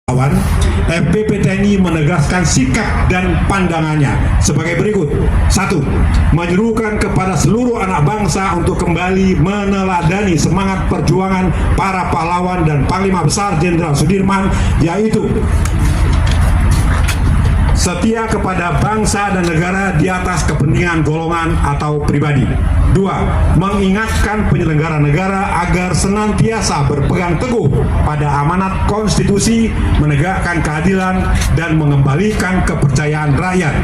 Kawan, FPP TNI menegaskan sikap dan pandangannya sebagai berikut. 1. Menyerukan kepada seluruh anak bangsa untuk kembali meneladani semangat perjuangan para pahlawan dan Panglima Besar Jenderal Sudirman, yaitu setia kepada bangsa dan negara di atas kepentingan golongan atau pribadi. 2. Mengingatkan penyelenggara negara agar senantiasa berpegang teguh pada amanat konstitusi, menegakkan keadilan, dan mengembalikan kepercayaan rakyat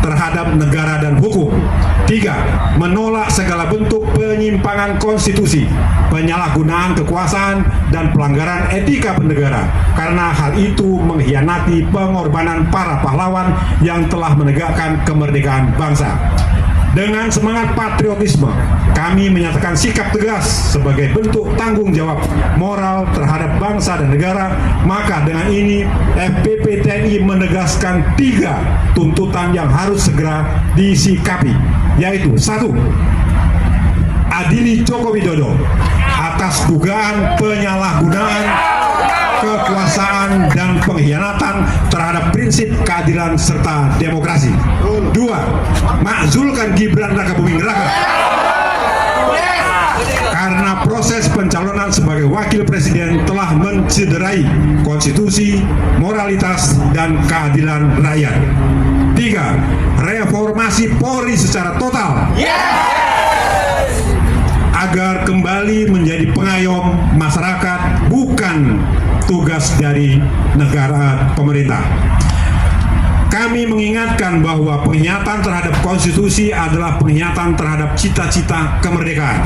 terhadap negara dan hukum. 3. Menolak segala bentuk penyimpangan konstitusi, penyalahgunaan kekuasaan, dan pelanggaran etika bernegara, karena hal itu mengkhianati pengorbanan para pahlawan yang telah menegakkan kemerdekaan bangsa. Dengan semangat patriotisme, kami menyatakan sikap tegas sebagai bentuk tanggung jawab moral terhadap bangsa dan negara. Maka dengan ini FPP TNI menegaskan 3 tuntutan yang harus segera disikapi, yaitu 1. Adili Joko Widodo atas dugaan penyalahgunaan kekuasaan dan pengkhianatan terhadap prinsip keadilan serta demokrasi. 2. Makzulkan Gibran Rakabuming Raka karena proses pencalonan sebagai wakil presiden telah mencederai konstitusi, moralitas, dan keadilan rakyat. 3. Reformasi Polri secara total agar kembali menjadi pengayom masyarakat, bukan tugas dari negara pemerintah. Kami mengingatkan bahwa pengkhianatan terhadap konstitusi adalah pengkhianatan terhadap cita-cita kemerdekaan.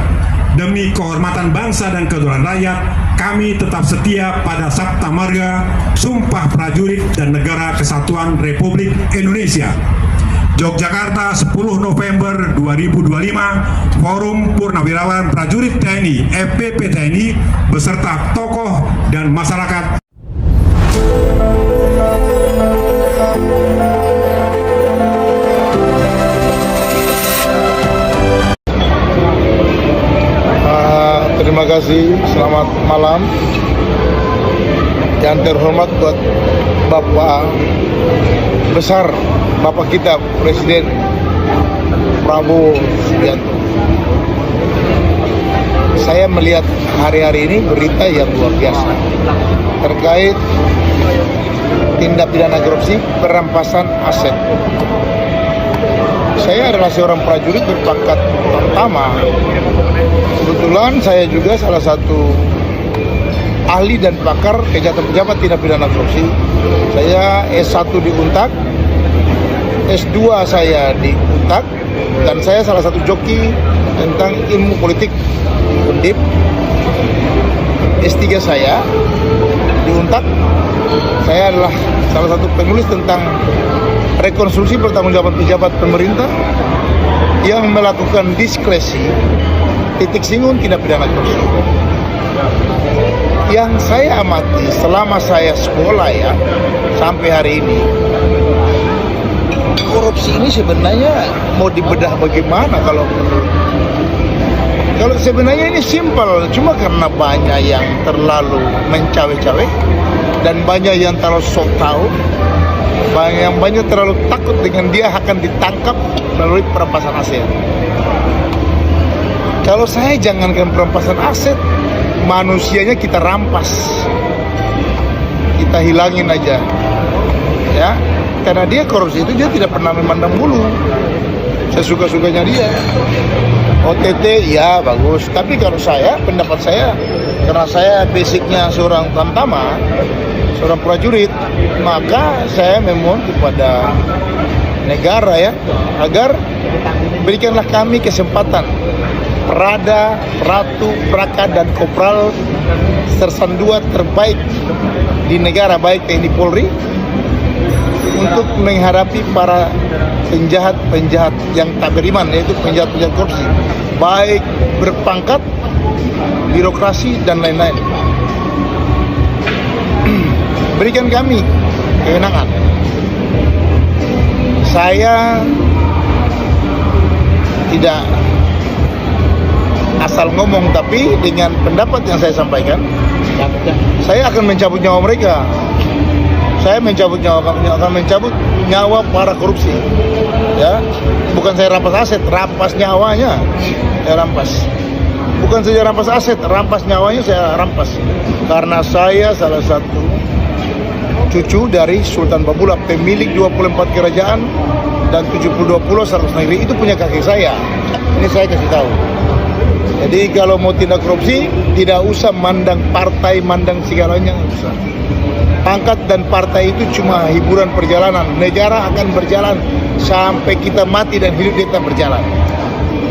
Demi kehormatan bangsa dan kedaulatan rakyat, kami tetap setia pada Sabta Marga, Sumpah Prajurit, dan Negara Kesatuan Republik Indonesia. Yogyakarta, 10 November 2025, Forum Purnawirawan Prajurit TNI, FPP TNI, beserta tokoh dan masyarakat. Terima kasih, selamat malam. Yang terhormat buat Bapak Besar, Bapak kita Presiden Prabowo Subianto. Saya melihat hari-hari ini berita yang luar biasa terkait tindak pidana korupsi, perampasan aset. Saya adalah seorang prajurit berpangkat pertama. Kebetulan saya juga salah satu ahli dan pakar kejahatan pejabat tindak pidana korupsi. Saya S1 di Untak, S2 saya di Untak, dan saya salah satu joki tentang ilmu politik Undip. S3 saya di Untak, saya adalah salah satu penulis tentang rekonstruksi pertanggungjawaban pejabat pemerintah yang melakukan diskresi titik singgung tindak pidana korupsi. Yang saya amati selama saya sekolah ya sampai hari ini, korupsi ini sebenarnya mau dibedah bagaimana kalau sebenarnya ini simpel, cuma karena banyak yang terlalu mencawe-cawe dan banyak yang terlalu sok tahu, banyak terlalu takut dengan dia akan ditangkap melalui perampasan aset. Kalau saya jangankan perampasan aset, manusianya kita rampas, kita hilangin aja, ya. Karena dia korupsi itu dia tidak pernah memandang bulu, sesuka-sukanya dia. OTT ya bagus, tapi kalau saya, pendapat saya, karena saya basicnya seorang tamtama, seorang prajurit, maka saya memohon kepada negara ya, agar berikanlah kami kesempatan Prada, Ratu, Praka, dan Kopral Sersan 2 terbaik di negara, baik TNI Polri, untuk menghadapi para penjahat-penjahat yang tak beriman, yaitu penjahat-penjahat korupsi, baik berpangkat, birokrasi, dan lain-lain. Berikan kami kewenangan. Saya tidak asal ngomong, tapi dengan pendapat yang saya sampaikan, saya akan mencabut nyawa mereka. Saya mencabut nyawa kamu, akan mencabut nyawa para korupsi. Ya, bukan saya rampas aset, rampas nyawanya saya rampas. Bukan saja rampas aset, rampas nyawanya saya rampas. Karena saya salah satu cucu dari Sultan Babula, pemilik 24 kerajaan dan 72 pulau serta negeri, itu punya kakek saya. Ini saya kasih tahu. Jadi kalau mau tindak korupsi, tidak usah mandang partai, mandang segalanya, nggak usah. Pangkat dan partai itu cuma hiburan perjalanan. Negara akan berjalan sampai kita mati dan hidup kita berjalan.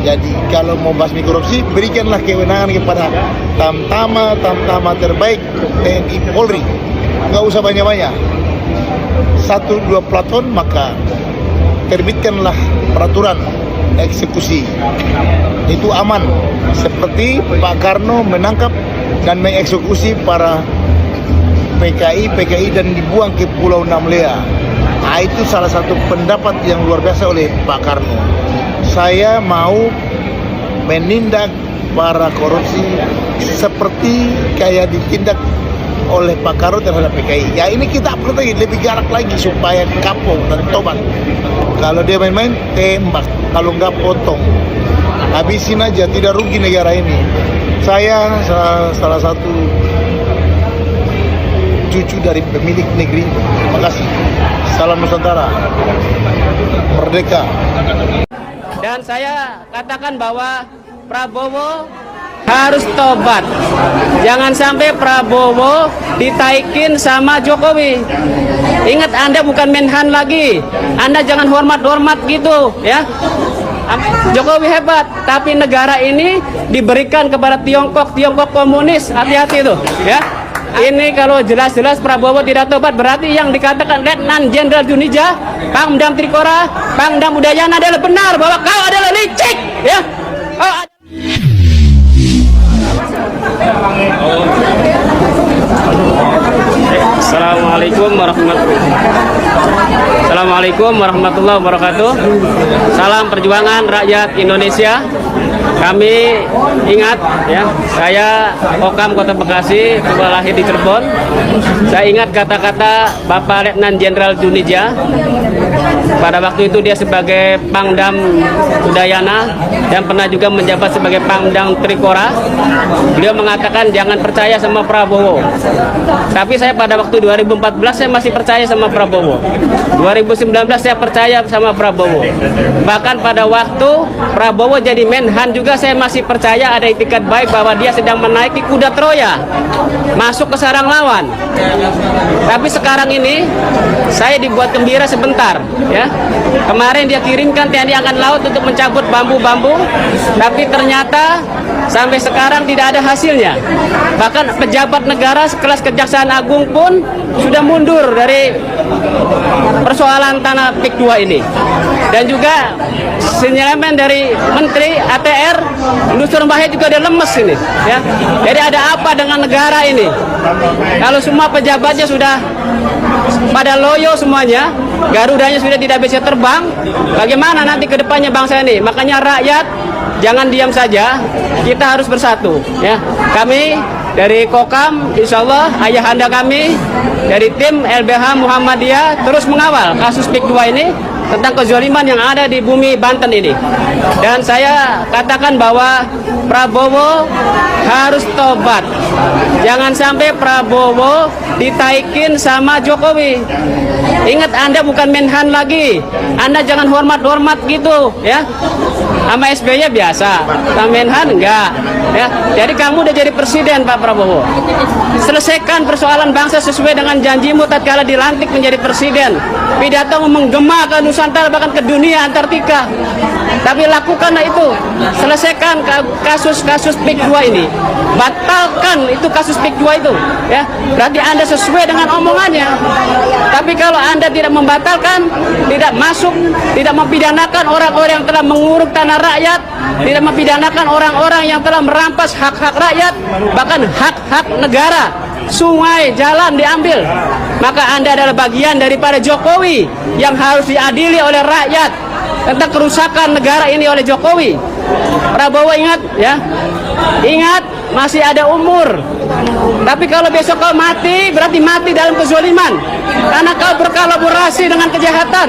Jadi kalau mau basmi korupsi, berikanlah kewenangan kepada tamtama terbaik TNI Polri. Nggak usah banyak-banyak. 1-2 pelaton, maka terbitkanlah peraturan eksekusi. Itu aman. Seperti Pak Karno menangkap dan mengeksekusi para PKI dan dibuang ke Pulau Namlea. Nah, itu salah satu pendapat yang luar biasa oleh Pak Karno. Saya mau menindak para korupsi seperti kayak ditindak oleh Pak Karno terhadap PKI. Ya ini kita perlu lagi lebih galak lagi supaya kapok dan tobat. Kalau dia main-main, tembak. Kalau nggak, potong. Habisin aja, tidak rugi negara ini. Saya salah satu cucu dari pemilik negeri. Terima kasih. Salam Nusantara. Merdeka. Dan saya katakan bahwa Prabowo harus tobat. Jangan sampai Prabowo ditaikin sama Jokowi. Ingat, Anda bukan Menhan lagi. Anda jangan hormat-hormat gitu, ya. Jokowi hebat, tapi negara ini diberikan kepada Tiongkok komunis. Hati-hati tuh, ya. Ini kalau jelas-jelas Prabowo tidak tobat, berarti yang dikatakan Letnan Jenderal Dunija, Pangdam Trikora, Pangdam Udayana adalah benar bahwa kau adalah licik, ya. Assalamualaikum warahmatullahi wabarakatuh. Salam perjuangan rakyat Indonesia. Kami ingat, ya, saya Okam Kota Bekasi, lahir di Cirebon. Saya ingat kata-kata Bapak Letnan Jenderal Dunija. Pada waktu itu dia sebagai Pangdam Udayana dan pernah juga menjabat sebagai Pangdam Trikora. Beliau mengatakan jangan percaya sama Prabowo. Tapi saya pada waktu 2014 saya masih percaya sama Prabowo. 2019 saya percaya sama Prabowo. Bahkan pada waktu Prabowo jadi Menhan juga saya masih percaya ada itikat baik bahwa dia sedang menaiki kuda Troya masuk ke sarang lawan. Tapi sekarang ini saya dibuat gembira sebentar, ya. Kemarin dia kirimkan TNI Angkatan Laut untuk mencabut bambu-bambu, tapi ternyata sampai sekarang tidak ada hasilnya. Bahkan pejabat negara sekelas Kejaksaan Agung pun sudah mundur dari persoalan tanah PIK 2 ini. Dan juga sinyalemen dari Menteri ATR Lusur Mbahya juga dia lemes ini, ya. Jadi ada apa dengan negara ini? Kalau semua pejabatnya sudah pada loyo semuanya, Garudanya sudah tidak bisa terbang, bagaimana nanti ke depannya bangsa ini? Makanya rakyat jangan diam saja, kita harus bersatu, ya. Kami dari Kokam, insya Allah ayahanda kami dari tim LBH Muhammadiyah terus mengawal kasus PIK 2 ini tentang kezaliman yang ada di bumi Banten ini. Dan saya katakan bahwa Prabowo harus tobat. Jangan sampai Prabowo ditaikin sama Jokowi. Ingat, Anda bukan Menhan lagi. Anda jangan hormat-hormat gitu, ya. Sama SBY biasa, sama Menhan enggak, ya. Jadi kamu udah jadi presiden, Pak Prabowo. Selesaikan persoalan bangsa sesuai dengan janjimu tatkala dilantik menjadi presiden. Pidato menggema ke Nusantara, bahkan ke dunia Antartika. Tapi lakukanlah itu. Selesaikan kasus-kasus PIK 2 ini. Batalkan itu kasus PIK 2 itu, ya. Berarti Anda sesuai dengan omongannya. Tapi kalau Anda tidak membatalkan, tidak masuk, tidak mempidanakan orang-orang yang telah menguruk tanah rakyat, tidak mempidanakan orang-orang yang telah merampas hak-hak rakyat, bahkan hak-hak negara, sungai, jalan diambil, maka Anda adalah bagian daripada Jokowi yang harus diadili oleh rakyat tentang kerusakan negara ini oleh Jokowi. Prabowo ingat, ya, ingat masih ada umur, Tapi kalau besok kau mati, berarti mati dalam kezaliman. Karena kau berkolaborasi dengan kejahatan.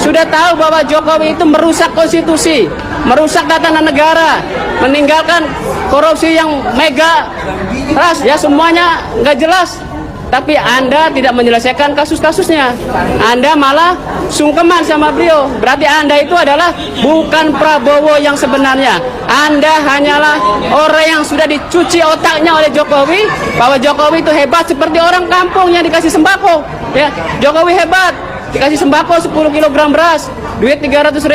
Sudah tahu bahwa Jokowi itu merusak konstitusi, merusak tatanan negara, meninggalkan korupsi yang mega ras, ya semuanya nggak jelas. Tapi Anda tidak menyelesaikan kasus-kasusnya. Anda malah sungkeman sama beliau. Berarti Anda itu adalah bukan Prabowo yang sebenarnya. Anda hanyalah orang yang sudah dicuci otaknya oleh Jokowi, bahwa Jokowi itu hebat seperti orang kampung yang dikasih sembako. Ya, Jokowi hebat, dikasih sembako 10 kg beras, duit 300.000.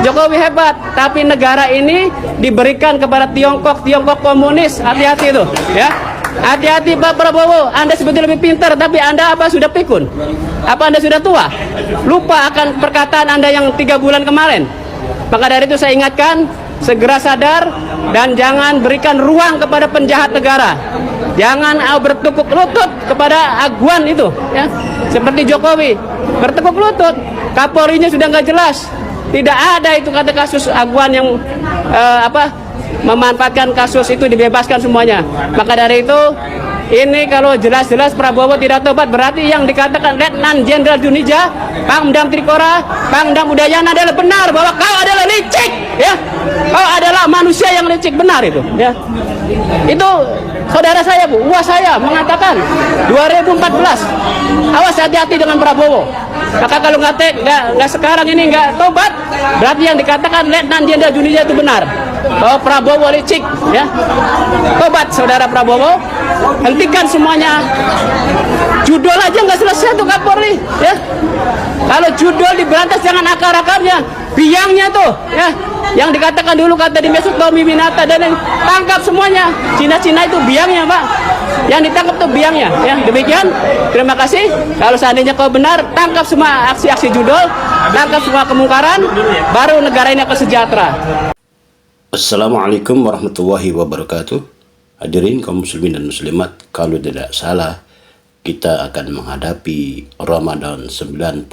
Jokowi hebat, tapi negara ini diberikan kepada Tiongkok komunis. Hati-hati itu, ya. Hati-hati Pak Prabowo, Anda sebetulnya lebih pintar, tapi Anda apa sudah pikun? Apa Anda sudah tua? Lupa akan perkataan Anda yang 3 bulan kemarin. Maka dari itu saya ingatkan, segera sadar dan jangan berikan ruang kepada penjahat negara. Jangan bertekuk lutut kepada aguan itu, ya. Seperti Jokowi, bertekuk lutut. Kapolrinya sudah nggak jelas. Tidak ada itu kata kasus aguan yang memanfaatkan kasus itu dibebaskan semuanya. Maka dari itu, ini kalau jelas-jelas Prabowo tidak tobat, berarti yang dikatakan Letnan Jenderal Junija, Pangdam Trikora, Pangdam Udayana adalah benar, bahwa kau adalah licik, ya. Kau adalah manusia yang licik, benar itu, ya. Itu saudara saya, Bu, uas saya mengatakan 2014, awas hati-hati dengan Prabowo. Maka kalau nggak sekarang ini nggak tobat, berarti yang dikatakan Letnan Jenderal Junija itu benar, bahwa Prabowo licik, ya. Tobat saudara Prabowo, hentikan semuanya. Judul aja nggak selesai tuh Kapolri, ya. Kalau judul diberantas jangan akar-akarnya, biangnya tuh, ya. Yang dikatakan dulu kata di Mesut Tommy Winata dan yang tangkap semuanya. Cina-Cina itu biangnya, Pak. Yang ditangkap tuh biangnya, ya. Demikian, terima kasih. Kalau seandainya kau benar, tangkap semua aksi-aksi judul, tangkap semua kemungkaran, baru negara ini akan sejahtera. Assalamualaikum warahmatullahi wabarakatuh. Hadirin kaum muslimin dan muslimat, kalau tidak salah kita akan menghadapi Ramadan 97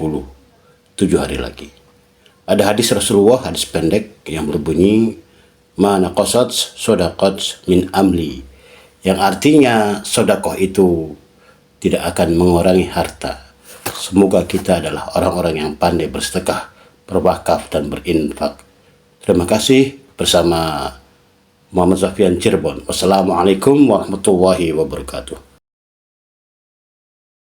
hari lagi. Ada hadis Rasulullah, hadis pendek yang berbunyi mana qasat sodaqat min amli, yang artinya sodakoh itu tidak akan mengurangi harta. Semoga kita adalah orang-orang yang pandai bersedekah, berwakaf dan berinfak. Terima kasih. Bersama Muhammad Zafian Cirebon. Wassalamualaikum warahmatullahi wabarakatuh.